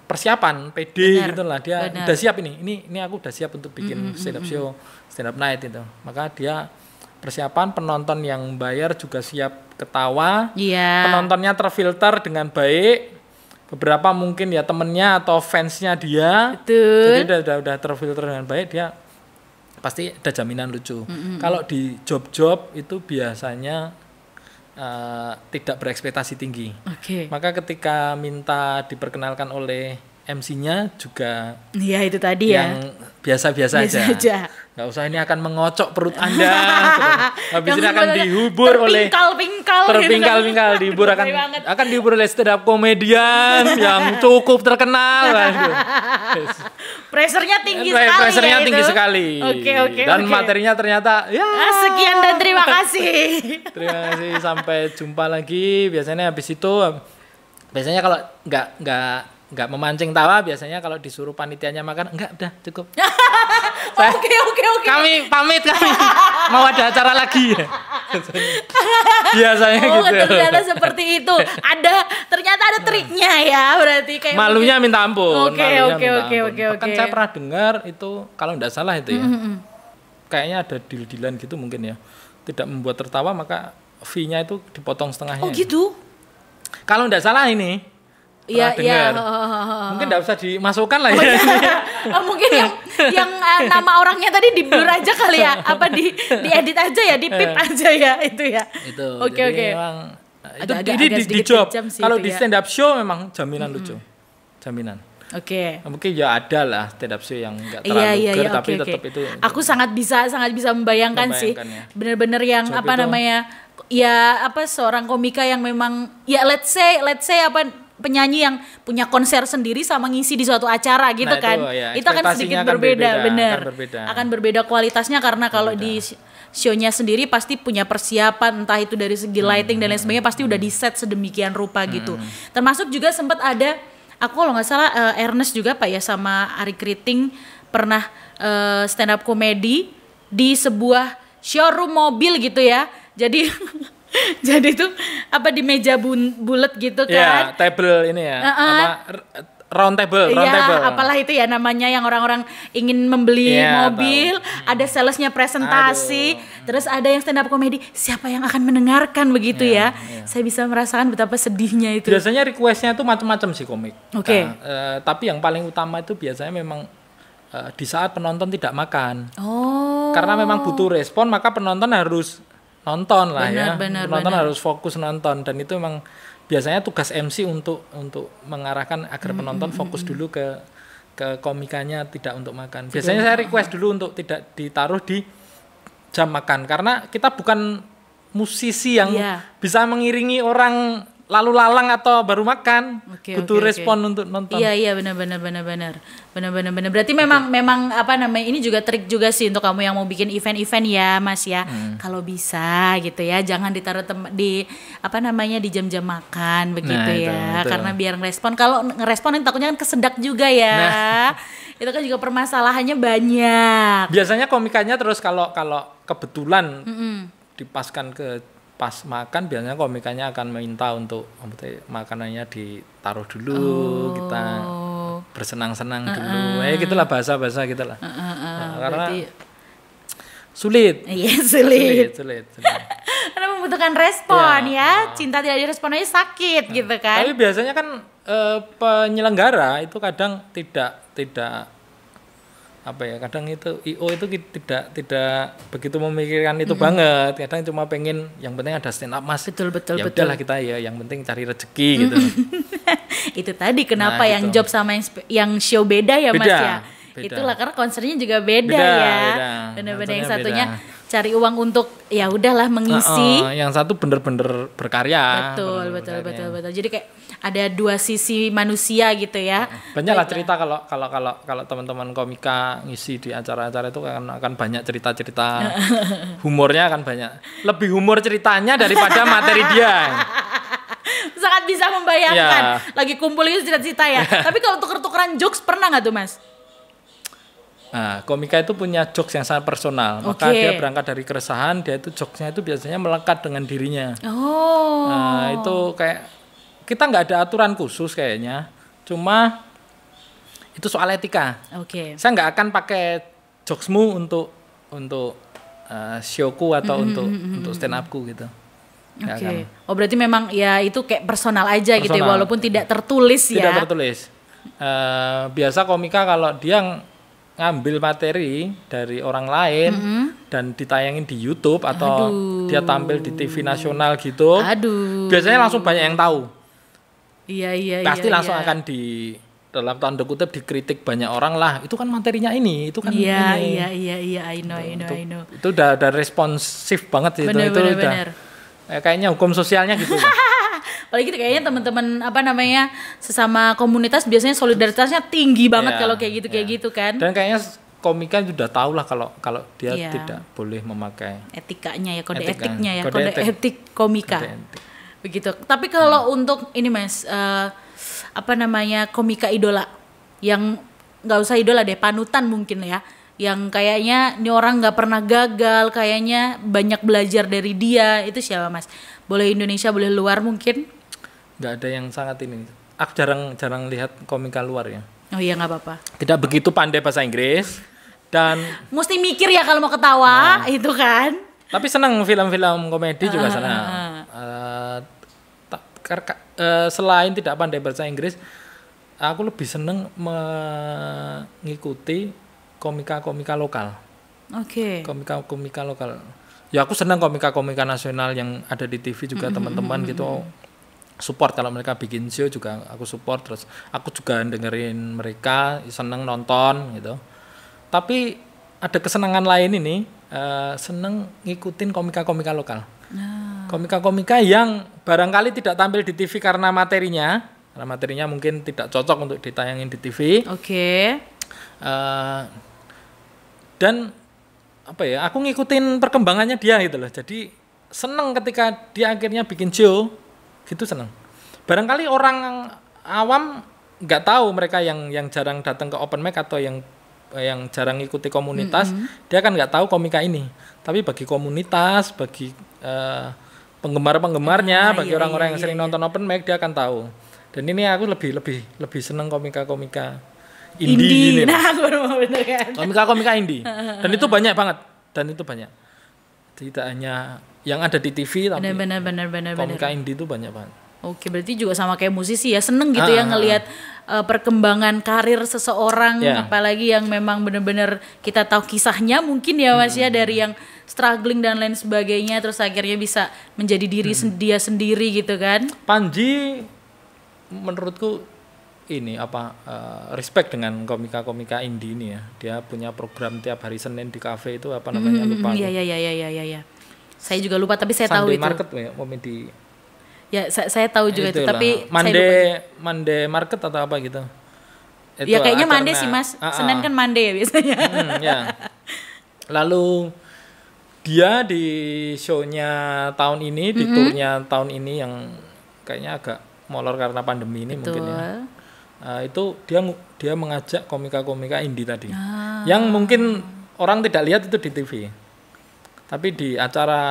persiapan PD gitu lah. Dia udah siap ini aku udah siap untuk bikin stand up show, stand up night itu. Maka dia persiapan, penonton yang bayar juga siap ketawa, penontonnya terfilter dengan baik, beberapa mungkin ya temennya atau fansnya dia, jadi udah terfilter dengan baik, dia pasti ada jaminan lucu. Kalau di job-job itu biasanya tidak berekspektasi tinggi, maka ketika minta diperkenalkan oleh MC-nya juga itu tadi yang biasa-biasa aja. Nggak usah ini akan mengocok perut Anda. Habis ini akan dihibur oleh terpingkal-pingkal dihibur akan dihibur oleh stand up komedian yang cukup terkenal. Pressure-nya tinggi sekali. Oke. Dan materinya ternyata sekian dan terima kasih. Terima kasih, sampai jumpa lagi. Biasanya habis itu kalau nggak memancing tawa, biasanya kalau disuruh panitianya makan, enggak, udah cukup. Oke. Kami pamit, mau ada acara lagi. Biasanya gitu. Ternyata seperti itu. Ternyata ada triknya ya, berarti kayak malunya minta ampun. Oke. Kan saya pernah dengar itu, kalau nggak salah itu ya. Kayaknya ada deal-dealan gitu mungkin ya. Tidak membuat tertawa maka fee-nya itu dipotong setengahnya. Oh gitu. Kalau nggak salah ini. Iya. Mungkin nggak usah dimasukkan lah ya. Mungkin yang nama orangnya tadi di blur aja kali ya. Apa diedit aja ya, dipip aja ya itu ya. Itu. Oke. Ini di job. Kalau di stand up show memang jaminan lucu. Jaminan. Oke. Mungkin ya ada lah stand up show yang nggak terlalu ger, tapi tetap itu. Aku sangat bisa membayangkan sih. Ya. Bener-bener yang job seorang komika yang memang ya let's say penyanyi yang punya konser sendiri sama ngisi di suatu acara gitu kan. Itu akan sedikit berbeda, benar. Akan berbeda kualitasnya karena kalau di show-nya sendiri pasti punya persiapan, entah itu dari segi lighting dan lain sebagainya, pasti udah di set sedemikian rupa gitu. Termasuk juga sempat ada, aku kalau nggak salah Ernest juga Pak ya sama Ari Kriting pernah stand up comedy di sebuah showroom mobil gitu ya. Jadi tuh apa di meja bulat gitu Iya, kan. table ini ya. Round table. Iya, apalah itu ya namanya yang orang-orang ingin membeli Iya, mobil, ada salesnya presentasi, terus ada yang stand up comedy, siapa yang akan mendengarkan begitu ya. Saya bisa merasakan betapa sedihnya itu. Biasanya requestnya itu macam-macam sih komik. Oke. Nah, tapi yang paling utama itu biasanya memang di saat penonton tidak makan. Oh. Karena memang butuh respon, maka penonton harus nonton lah ya. Penonton harus fokus nonton, dan itu memang biasanya tugas MC untuk mengarahkan agar penonton fokus dulu ke komikanya, tidak untuk makan. Biasanya saya request dulu untuk tidak ditaruh di jam makan, karena kita bukan musisi yang bisa mengiringi orang lalu lalang atau baru makan. Butuh respon untuk nonton. Iya benar. Berarti memang apa namanya, ini juga trik juga sih untuk kamu yang mau bikin event-event ya Mas ya. Kalau bisa gitu ya, jangan ditaruh di apa namanya di jam-jam makan begitu ya. Itu. Karena biar ngerespon. Kalau ngerespon takutnya kan kesedak juga ya. Itu kan juga permasalahannya banyak. Biasanya komikanya terus kalau kebetulan dipaskan ke pas makan, biasanya komikanya akan minta untuk makanannya ditaruh dulu, kita bersenang-senang dulu. Gitulah bahasa-bahasa gitulah. Karena sulit. Iya, sulit. Karena membutuhkan respon ya. Cinta tidak direspon aja sakit gitu kan. Tapi biasanya kan penyelenggara itu kadang tidak apa ya, kadang itu IO itu tidak begitu memikirkan itu banget. Kadang cuma pengen yang penting ada stand up Mas. Betul. Ya udahlah kita ya, yang penting cari rezeki gitu. Itu tadi kenapa yang job sama yang show beda ya Mas ya. Itulah karena konsernya juga beda ya. Benar-benar yang satunya cari uang untuk ya udahlah mengisi. Yang satu bener-bener berkarya. Betul. Jadi kayak ada dua sisi manusia gitu ya. Banyak lah cerita kalau teman-teman komika ngisi di acara-acara itu akan banyak cerita-cerita. Humornya akan banyak. Lebih humor ceritanya daripada materi dia. Sangat bisa membayangkan. Lagi kumpul itu cerita-cerita ya. Tapi kalau tuker-tukeran jokes pernah nggak tuh Mas? Nah, komika itu punya jokes yang sangat personal. Maka dia berangkat dari keresahan, dia itu jokesnya itu biasanya melekat dengan dirinya. Nah, itu kayak kita nggak ada aturan khusus kayaknya, cuma itu soal etika. Saya nggak akan pakai jokesmu untuk showku atau untuk stand upku gitu. Oh berarti memang ya itu kayak personal aja gitu ya, walaupun tidak tertulis ya. Tidak tertulis. Biasa komika kalau dia ngambil materi dari orang lain dan ditayangin di YouTube atau dia tampil di TV nasional gitu, biasanya langsung banyak yang tahu. Iya. Pasti langsung akan di dalam tanda kutip dikritik banyak orang lah. Itu kan materinya ini, itu kan ini. Iya. I know. Itu udah responsif banget sih. Itu udah kayaknya hukum sosialnya gitu. Apalagi gitu kayaknya teman-teman apa namanya sesama komunitas biasanya solidaritasnya tinggi banget kalau kayak gitu kan. Dan kayaknya komika sudah tahu lah kalau dia tidak boleh memakai etikanya ya, kode etiknya ya, kode etik komika. Begitu. Tapi kalau untuk ini Mas apa namanya komika idola yang nggak usah idola deh, panutan mungkin ya, yang kayaknya ini orang nggak pernah gagal, kayaknya banyak belajar dari dia, itu siapa Mas? Boleh Indonesia, boleh luar mungkin? Nggak ada yang sangat ini. Aku jarang lihat komika luar ya. Oh iya, nggak apa-apa. Tidak begitu pandai bahasa Inggris dan mesti mikir ya kalau mau ketawa itu kan. Tapi senang film-film komedi juga senang. Selain tidak pandai bahasa Inggris, aku lebih senang mengikuti komika-komika lokal. Komika-komika lokal. Ya aku senang komika-komika nasional yang ada di TV juga, teman-teman gitu. Support kalau mereka bikin show juga aku support, terus aku juga dengerin mereka, seneng nonton gitu. Tapi ada kesenangan lain ini, seneng ngikutin komika-komika lokal. Komika-komika yang barangkali tidak tampil di TV karena materinya mungkin tidak cocok untuk ditayangin di TV. Dan apa ya, aku ngikutin perkembangannya dia gitu loh. Jadi seneng ketika dia akhirnya bikin show. Gitu seneng. Barangkali orang awam nggak tahu, mereka yang jarang datang ke open mic atau yang jarang ikuti komunitas, dia kan nggak tahu komika ini. Tapi bagi komunitas, bagi penggemar-penggemarnya, bagi iya, orang-orang iya, yang sering iya. nonton open mic dia akan tahu. Dan ini aku lebih seneng komika-komika indie ini. Nah, baru mau bener kan. Komika-komika indie. Dan itu banyak banget. Tidak hanya yang ada di TV tapi Benar. komika indie itu banyak banget. Oke, berarti juga sama kayak musisi ya, seneng gitu ya ngelihat perkembangan karir seseorang, apalagi yang memang benar-benar kita tahu kisahnya mungkin ya Mas ya, dari yang struggling dan lain sebagainya, terus akhirnya bisa menjadi diri dia sendiri gitu kan. Panji menurutku ini respect dengan komika-komika indie ini ya. Dia punya program tiap hari Senin di kafe itu apa namanya lupa. Iya. Saya juga lupa tapi saya tahu Sunday itu. Market ya, komedi. Ya, saya tahu juga itu, tapi Monday Market atau apa gitu. Itu ya kayaknya Monday sih Mas. Senin kan Monday ya biasanya. Ya. Lalu dia di show-nya tahun ini, di tour-nya tahun ini yang kayaknya agak molor karena pandemi ini. Betul. Mungkin ya. Itu dia mengajak komika-komika indie tadi. Yang mungkin orang tidak lihat itu di TV. Tapi di acara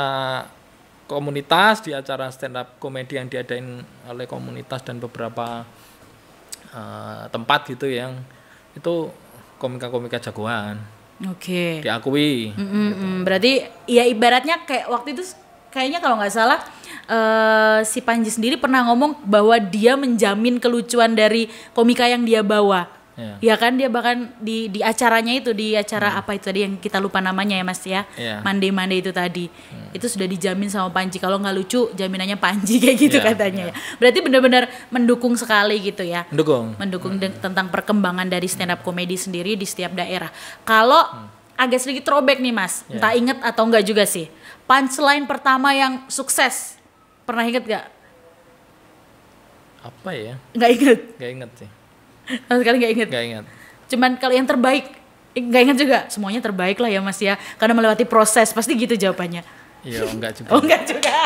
komunitas, di acara stand up komedi yang diadain oleh komunitas dan beberapa tempat gitu yang itu komika-komika jagoan. Oke. Diakui. Gitu. Berarti ya ibaratnya kayak waktu itu kayaknya kalau nggak salah si Panji sendiri pernah ngomong bahwa dia menjamin kelucuan dari komika yang dia bawa. Ya kan, dia bahkan di acaranya itu, di acara apa itu tadi yang kita lupa namanya ya Mas ya. Monday itu tadi. Itu sudah dijamin sama Panji, kalau nggak lucu jaminannya Panji kayak gitu katanya ya. Berarti benar-benar mendukung sekali gitu ya. Mendukung tentang perkembangan dari stand up komedi sendiri di setiap daerah. Kalau agak sedikit throwback nih Mas, entah inget atau enggak juga sih. Punchline pertama yang sukses. Pernah inget gak? Apa ya? Nggak inget? Nggak inget sih. Sama sekali nggak inget? Nggak inget. Cuman kalau yang terbaik, nggak inget juga? Semuanya terbaik lah ya Mas ya. Karena melewati proses, pasti gitu jawabannya. Iya, enggak juga. Oh enggak juga.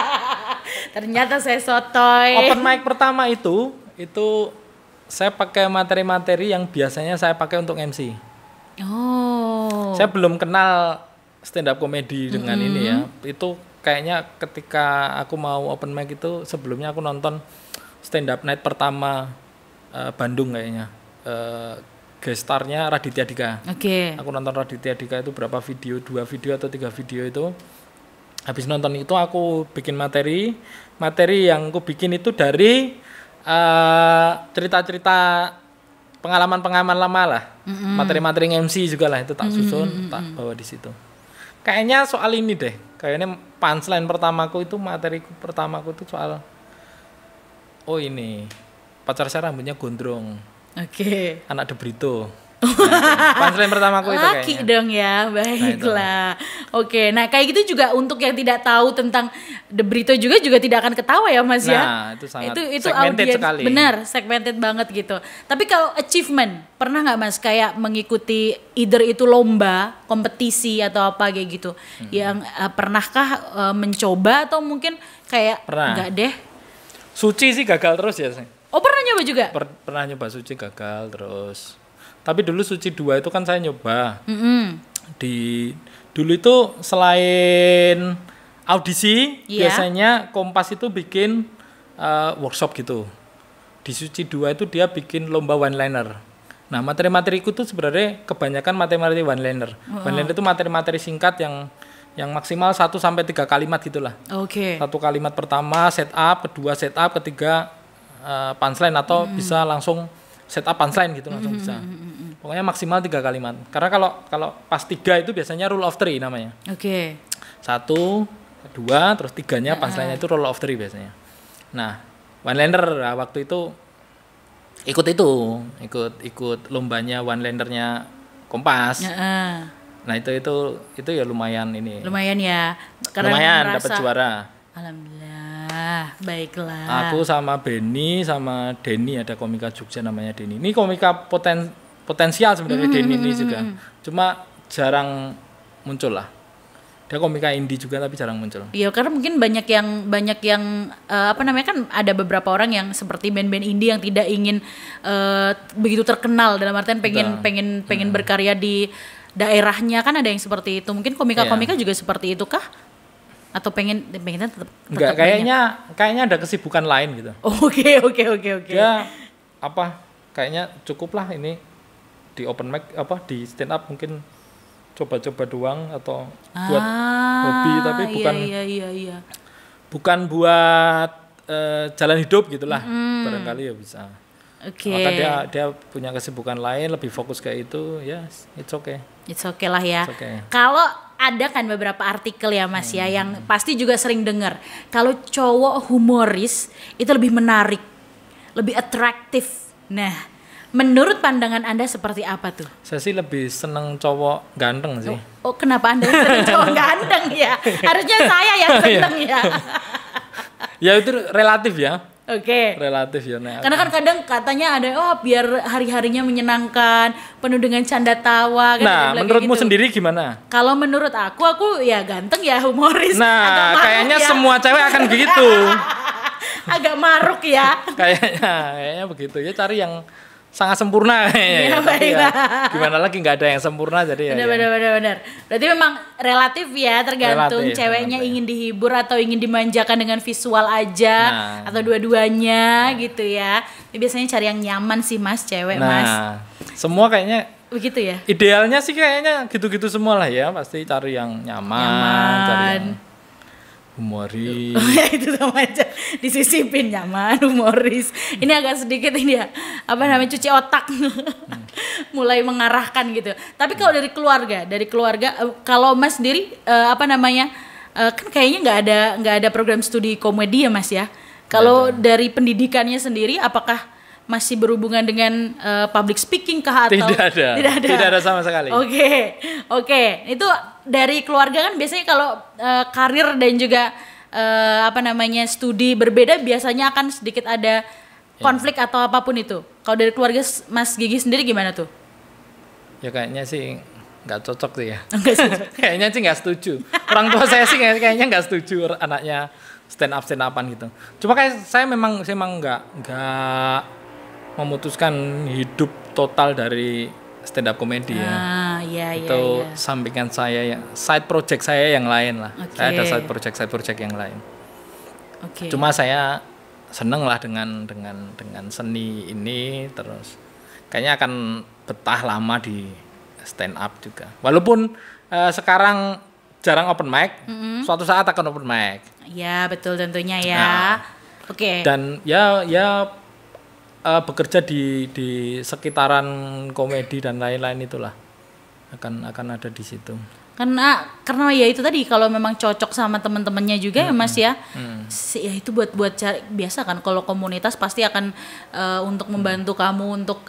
Ternyata saya sotoy. Open mic pertama itu saya pakai materi-materi yang biasanya saya pakai untuk MC. Oh. Saya belum kenal stand up komedi dengan ini ya. Itu kayaknya ketika aku mau open mic itu sebelumnya aku nonton stand up night pertama Bandung kayaknya. Gestarnya Raditya Dika. Oke. Aku nonton Raditya Dika itu berapa video, 2 video atau 3 video itu. Habis nonton itu aku bikin materi yang aku bikin itu dari cerita-cerita pengalaman lama lah. Materi-materi MC juga lah itu tak susun, tak bawa di situ. Kayaknya soal ini deh. Kayaknya punchline pertamaku itu, materiku pertamaku itu soal ini. Pacar saya rambutnya gondrong. Oke. Anak De Brito. Nah, punchline pertamaku itu laki kayaknya. dong ya, baiklah. Oke, nah kayak gitu juga untuk yang tidak tahu tentang De Brito juga tidak akan ketawa ya Mas ya. Nah, itu sangat itu segmented audience, sekali. Benar, segmented banget gitu. Tapi kalau achievement, pernah nggak Mas kayak mengikuti either itu lomba, kompetisi atau apa kayak gitu? Yang pernahkah mencoba atau mungkin kayak enggak deh? Suci sih gagal terus ya. Oh, pernah nyoba juga? Pernah nyoba Suci gagal terus. Tapi dulu Suci 2 itu kan saya nyoba. Dulu itu selain audisi, biasanya Kompas itu bikin workshop gitu. Di Suci 2 itu dia bikin lomba one liner. Nah, materi-materiku tuh sebenarnya kebanyakan materi-materi one liner. One liner itu materi-materi singkat yang maksimal 1 sampai 3 kalimat gitulah. Oke. 1 kalimat pertama setup, kedua setup, ketiga punchline atau bisa langsung setup punchline gitu langsung bisa. Pokoknya maksimal 3 kalimat. Karena kalau pas 3 itu biasanya rule of 3 namanya. Oke. 1, 2, terus 3-nya punchline-nya itu rule of 3 biasanya. Nah, one liner waktu itu ikut lombanya one linernya Kompas. Nah, itu ya lumayan ini. Lumayan ya. Lumayan dapat juara. Alhamdulillah, baiklah. Aku sama Benny sama Denny, ada komika Jogja namanya Denny. Ini komika potensial sebenarnya Denny ini juga. Cuma jarang muncul lah. Dia komika indie juga tapi jarang muncul. Iya, karena mungkin banyak yang kan ada beberapa orang yang seperti band-band indie yang tidak ingin begitu terkenal, dalam artian pengen berkarya di daerahnya, kan ada yang seperti itu. Mungkin komika-komika juga seperti itu kah? Atau pengennya tetap Enggak, kayaknya ada kesibukan lain gitu. Oke. Dia kayaknya cukup lah ini di open mic di stand up mungkin coba-coba doang atau buat hobi tapi bukan iya. bukan buat jalan hidup gitulah. Barangkali ya bisa. Oke. Maka dia punya kesibukan lain, lebih fokus ke itu, ya it's okay. It's okay lah ya. Okay. Kalau ada kan beberapa artikel ya Mas ya yang pasti juga sering dengar. Kalau cowok humoris itu lebih menarik, lebih atraktif. Nah, menurut pandangan Anda seperti apa tuh? Saya sih lebih seneng cowok ganteng sih. Oh, kenapa Anda seneng cowok ganteng ya? Harusnya saya yang seneng ya. Ya itu relatif ya. Oke. Relatif ya. Karena kan kadang katanya ada biar hari-harinya menyenangkan, penuh dengan canda tawa. Nah, menurutmu gitu. Sendiri gimana? Kalau menurut aku ya ganteng ya humoris. Nah, kayaknya ya. Semua cewek akan begitu. Agak maruk ya. Kayaknya begitu ya, cari yang sangat sempurna kayaknya. Ya, gimana lagi nggak ada yang sempurna jadi benar. Berarti memang relatif ya, tergantung ceweknya ingin dihibur atau ingin dimanjakan dengan visual aja atau dua-duanya gitu ya. Ini biasanya cari yang nyaman sih Mas, cewek Mas. Semua kayaknya begitu ya. Idealnya sih kayaknya gitu-gitu semua lah ya, pasti cari yang nyaman. Cari yang humoris. Itu sama aja disisipin, nyaman, humoris. Ini agak sedikit ini ya, cuci otak. Mulai mengarahkan gitu. Tapi kalau dari keluarga kalau Mas sendiri kan kayaknya nggak ada program studi komedi ya Mas ya. Kalau dari pendidikannya sendiri apakah masih berhubungan dengan public speaking kah atau tidak ada sama sekali. Oke. Itu dari keluarga kan biasanya kalau karir dan juga studi berbeda biasanya akan sedikit ada konflik atau apapun itu. Kalau dari keluarga Mas Gigi sendiri gimana tuh? Ya kayaknya sih nggak cocok tuh ya. Kayaknya sih nggak setuju. Orang tua saya sih kayaknya nggak setuju anaknya stand upan gitu. Cuma kayak saya memang nggak memutuskan hidup total dari stand up komedi ya. Itu sampingan saya ya, side project saya yang lain lah. Saya ada side project yang lain. Cuma saya seneng lah dengan seni ini, terus kayaknya akan betah lama di stand up juga. Walaupun sekarang jarang open mic, suatu saat akan open mic. Ya betul tentunya ya. Dan ya bekerja di sekitaran komedi dan lain-lain itulah akan ada di situ. Karena ya itu tadi kalau memang cocok sama teman-temannya juga ya Mas ya. Ya itu buat cari, biasa kan kalau komunitas pasti akan untuk membantu kamu untuk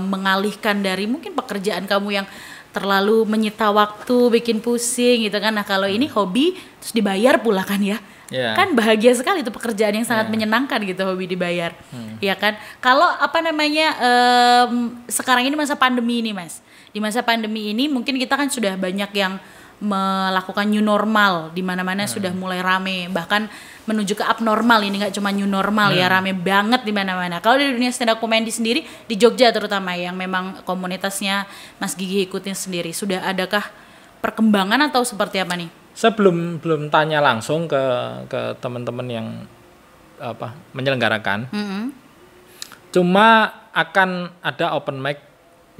mengalihkan dari mungkin pekerjaan kamu yang terlalu menyita waktu, bikin pusing gitu kan. Nah, kalau ini hobi terus dibayar pula kan ya. Kan bahagia sekali itu pekerjaan yang sangat menyenangkan gitu, hobi dibayar. Ya kan? Kalau sekarang ini masa pandemi ini Mas. Di masa pandemi ini mungkin kita kan sudah banyak yang melakukan new normal, di mana-mana sudah mulai rame, bahkan menuju ke abnormal. Ini nggak cuma new normal ya, rame banget di mana-mana. Kalau di dunia stand up comedy sendiri di Jogja terutama yang memang komunitasnya Mas Gigi ikutin sendiri, sudah adakah perkembangan atau seperti apa nih? Saya belum tanya langsung ke teman-teman yang menyelenggarakan. Cuma akan ada open mic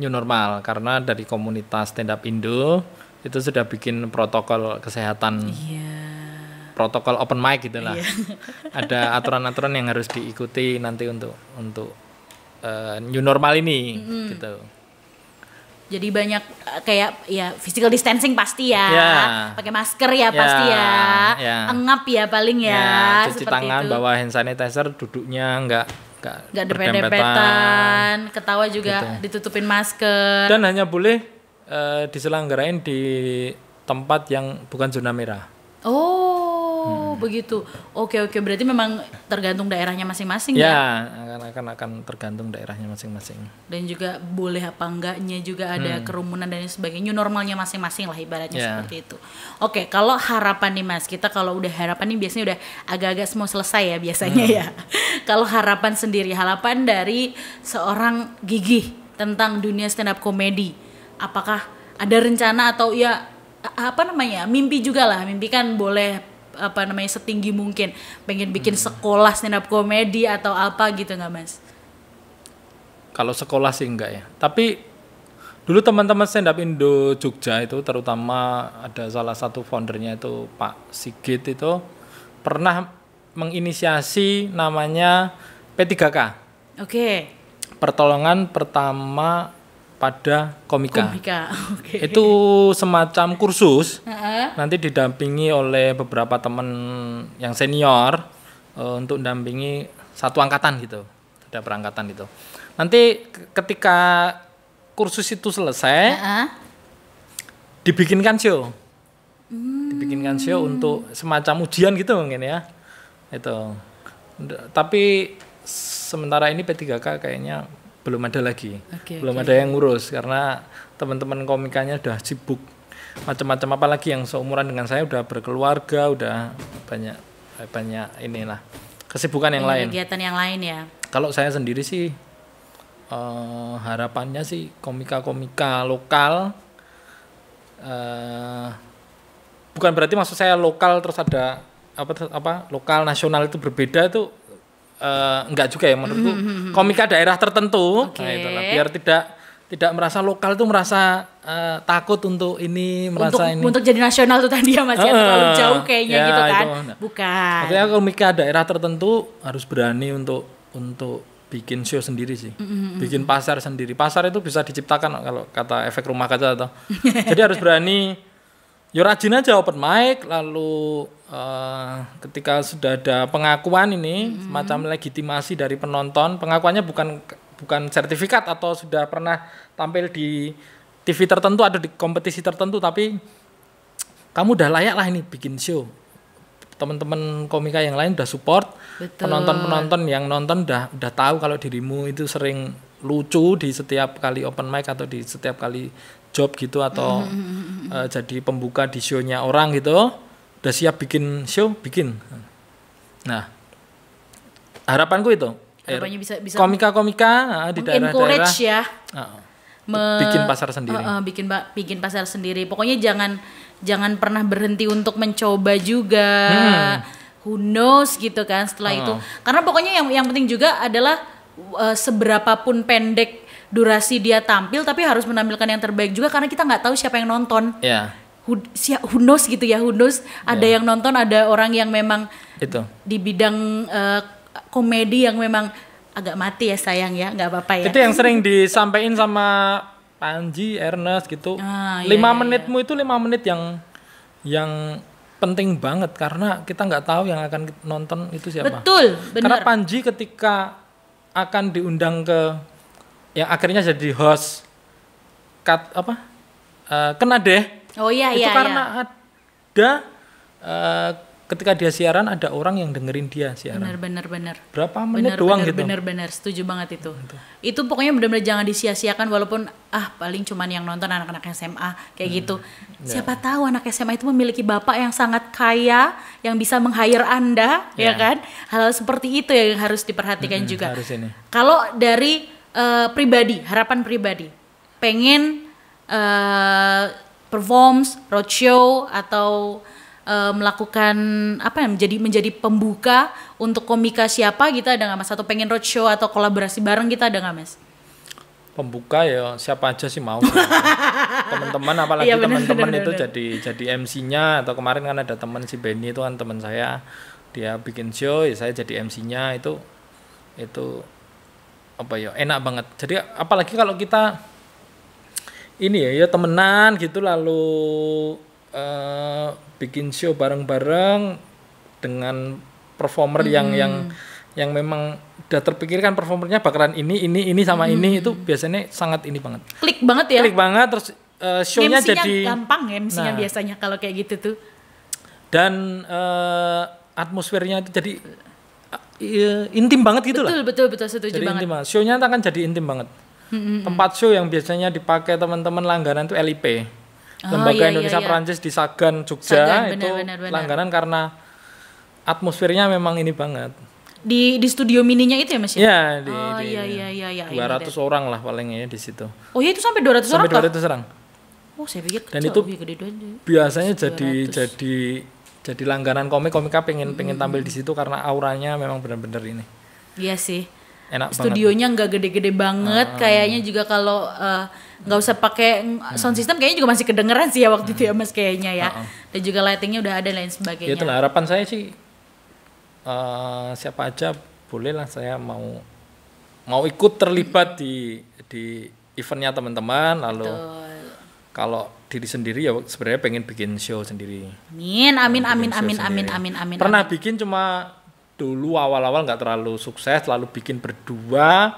new normal karena dari komunitas stand up Indo itu sudah bikin protokol kesehatan. Protokol open mic gitulah. Ada aturan-aturan yang harus diikuti nanti untuk new normal ini gitu. Jadi banyak kayak ya physical distancing pasti ya. Pakai masker ya pasti ya. Engap ya paling ya. Cuci tangan, bawa hand sanitizer, duduknya enggak dempet-dempetan, ketawa juga ditutupin masker. Dan hanya boleh diselenggarain di tempat yang bukan zona merah. Begitu. Oke, berarti memang tergantung daerahnya masing-masing ya. Akan tergantung daerahnya masing-masing. Dan juga boleh apa enggaknya juga ada kerumunan dan sebagainya. New normalnya masing-masing lah ibaratnya seperti itu. Oke, kalau harapan nih Mas, kita kalau udah harapan nih biasanya udah agak-agak semua selesai ya biasanya ya. Kalau harapan sendiri, harapan dari seorang Gigi tentang dunia stand up comedy, apakah ada rencana atau ya mimpi juga lah. Mimpi kan boleh setinggi mungkin, pengen bikin sekolah stand up comedy atau apa gitu nggak Mas? Kalau sekolah sih enggak ya, tapi dulu teman-teman stand up Indo Jogja itu, terutama ada salah satu foundernya itu Pak Sigit, itu pernah menginisiasi namanya P3K. Oke. Pertolongan pertama pada komika. Okay. Itu semacam kursus, nanti didampingi oleh beberapa teman yang senior untuk mendampingi satu angkatan gitu, ada perangkatan gitu. Nanti ketika kursus itu selesai, dibikinkan show, untuk semacam ujian gitu mungkin ya, itu. Tapi sementara ini P3K kayaknya belum ada lagi, belum ada yang ngurus karena teman-teman komikanya udah sibuk macam-macam, apalagi yang seumuran dengan saya udah berkeluarga, udah banyak inilah kesibukan yang lain. Kegiatan yang lain ya. Kalau saya sendiri sih harapannya sih komika-komika lokal, bukan berarti maksud saya lokal terus ada apa lokal nasional itu berbeda, itu enggak juga ya menurutku. Komika daerah tertentu, nah itulah, biar tidak merasa lokal itu merasa takut untuk ini, merasa untuk jadi nasional tuh tadi ya Mas, ya terlalu jauh kayaknya ya, gitu kan. Bukan. Maksudnya komika daerah tertentu harus berani untuk bikin show sendiri sih. Bikin pasar sendiri. Pasar itu bisa diciptakan kalau kata efek rumah kaca atau. Jadi harus berani. Ya rajin aja open mic, lalu ketika sudah ada pengakuan ini, semacam legitimasi dari penonton, pengakuannya bukan sertifikat atau sudah pernah tampil di TV tertentu, ada di kompetisi tertentu, tapi kamu udah layak lah ini bikin show. Teman-teman komika yang lain udah support, penonton-penonton yang nonton udah tahu kalau dirimu itu sering lucu di setiap kali open mic atau di setiap kali job gitu, atau jadi pembuka di show-nya orang gitu, udah siap bikin show, bikin. Nah, harapanku itu bisa komika-komika di daerah-daerah ya, bikin pasar sendiri. Bikin pasar sendiri. Pokoknya jangan pernah berhenti untuk mencoba juga. Who knows gitu kan setelah itu. Karena pokoknya yang penting juga adalah seberapapun pendek durasi dia tampil, tapi harus menampilkan yang terbaik juga, karena kita nggak tahu siapa yang nonton. Yeah. Who knows gitu ya, who knows ada yang nonton, ada orang yang memang itu di bidang komedi yang memang agak mati ya, sayang ya, nggak apa-apa ya. Itu yang sering disampaikan sama Panji, Ernest gitu. 5 menitmu itu 5 menit yang penting banget, karena kita nggak tahu yang akan nonton itu siapa. Betul, benar. Karena Panji ketika akan diundang ke yang akhirnya jadi host Kena Deh. Oh iya itu iya. Karena ada ketika dia siaran ada orang yang dengerin dia siaran. Benar. Berapa menit doang gitu. Benar, setuju banget itu. Itu pokoknya benar-benar jangan disia-siakan, walaupun paling cuman yang nonton anak-anak SMA kayak gitu. Siapa tahu anak SMA itu memiliki bapak yang sangat kaya yang bisa meng-hire Anda, ya kan? Hal seperti itu yang harus diperhatikan juga. Harus ini. Kalau dari harapan pribadi, pengen performs, roadshow atau melakukan menjadi pembuka untuk komika siapa gitu, ada nggak Mas? Atau pengen roadshow atau kolaborasi bareng gitu, ada nggak Mas? Pembuka ya siapa aja sih mau. Teman-teman, apalagi teman-teman itu jadi MC-nya, atau kemarin kan ada teman si Benny itu kan teman saya, dia bikin show, ya saya jadi MC-nya, itu enak banget. Jadi apalagi kalau kita ini ya temenan gitu, lalu bikin show bareng-bareng dengan performer yang memang udah terpikirkan performernya bakalan ini sama ini, itu biasanya sangat ini banget. Klik banget ya. Klik banget, terus show-nya jadi gampang ya, MC-nya biasanya kalau kayak gitu tuh. Dan atmosfernya itu jadi intim banget gitu lah. Betul, setuju jadi banget. Intim, show-nya akan jadi intim banget. Tempat show yang biasanya dipakai teman-teman langganan itu LIP. Lembaga Indonesia Perancis di Sagan, Jogja. Benar. Langganan karena atmosfernya memang ini banget. Di studio mininya itu ya Mas ya? Iya, 200 orang lah palingnya di situ. Oh iya, itu sampai 200 orang? Sampai 200 orang. Oh, saya pikir dan itu gede. biasanya jadi jadi langganan komika pengen tampil di situ karena auranya memang benar-benar ini. Iya sih. Enak Studionya nggak gede-gede banget, kayaknya juga kalau nggak usah pakai sound system kayaknya juga masih kedengeran sih ya waktu itu ya Mas kayaknya ya. Dan juga lightingnya udah ada dan lain sebagainya. Itulah harapan saya sih siapa aja boleh lah, saya mau ikut terlibat di eventnya teman-teman, lalu kalau diri sendiri ya sebenarnya pengen bikin show sendiri. Amin. Pernah bikin cuma dulu awal-awal nggak terlalu sukses, lalu bikin berdua,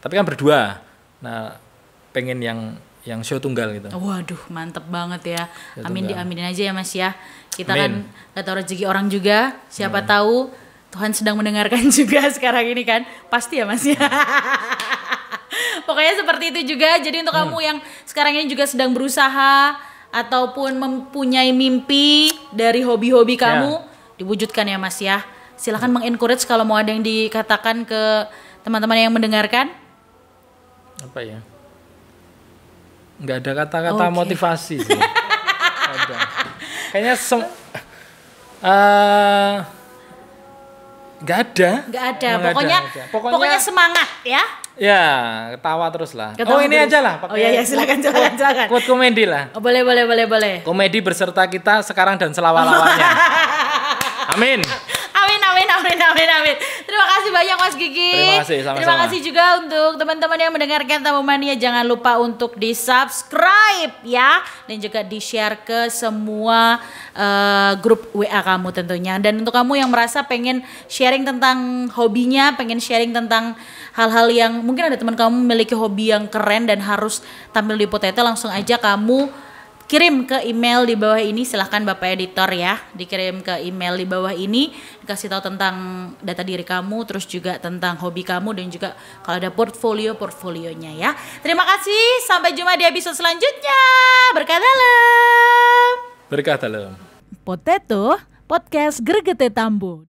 tapi kan berdua. Nah pengen yang show tunggal gitu. Waduh mantep banget ya. Amin, diaminin aja ya Mas ya. Kita kan nggak tahu rezeki orang juga. Siapa tahu Tuhan sedang mendengarkan juga sekarang ini kan. Pasti ya Mas ya. Pokoknya seperti itu juga. Jadi untuk kamu yang sekarang ini juga sedang berusaha ataupun mempunyai mimpi dari hobi-hobi kamu, diwujudkan ya Mas ya. Silakan mengencourage kalau mau ada yang dikatakan ke teman-teman yang mendengarkan. Apa ya? Nggak ada kata-kata motivasi sih. Ada. Kayaknya nggak ada. Pokoknya semangat ya. Ya, ketawa terus lah. Ini aja lah. Oh iya, silakan. Quote komedi lah. Oh, boleh. Komedi berserta kita sekarang dan selawat-lawatnya. Amin. Terima kasih banyak Mas Gigi. Terima kasih, sama-sama. Terima kasih juga untuk teman-teman yang mendengarkan Tamu Mania. Jangan lupa untuk di-subscribe ya, dan juga di-share ke semua grup WA kamu tentunya. Dan untuk kamu yang merasa pengen sharing tentang hobinya, pengen sharing tentang hal-hal yang mungkin ada teman kamu memiliki hobi yang keren dan harus tampil di Potato, langsung aja kamu kirim ke email di bawah ini. Silahkan Bapak Editor ya, dikirim ke email di bawah ini, dikasih tahu tentang data diri kamu, terus juga tentang hobi kamu, dan juga kalau ada portfolionya ya. Terima kasih, sampai jumpa di episode selanjutnya. Berkah dalam. Berkah dalam. Potato Podcast Gregete Tambo.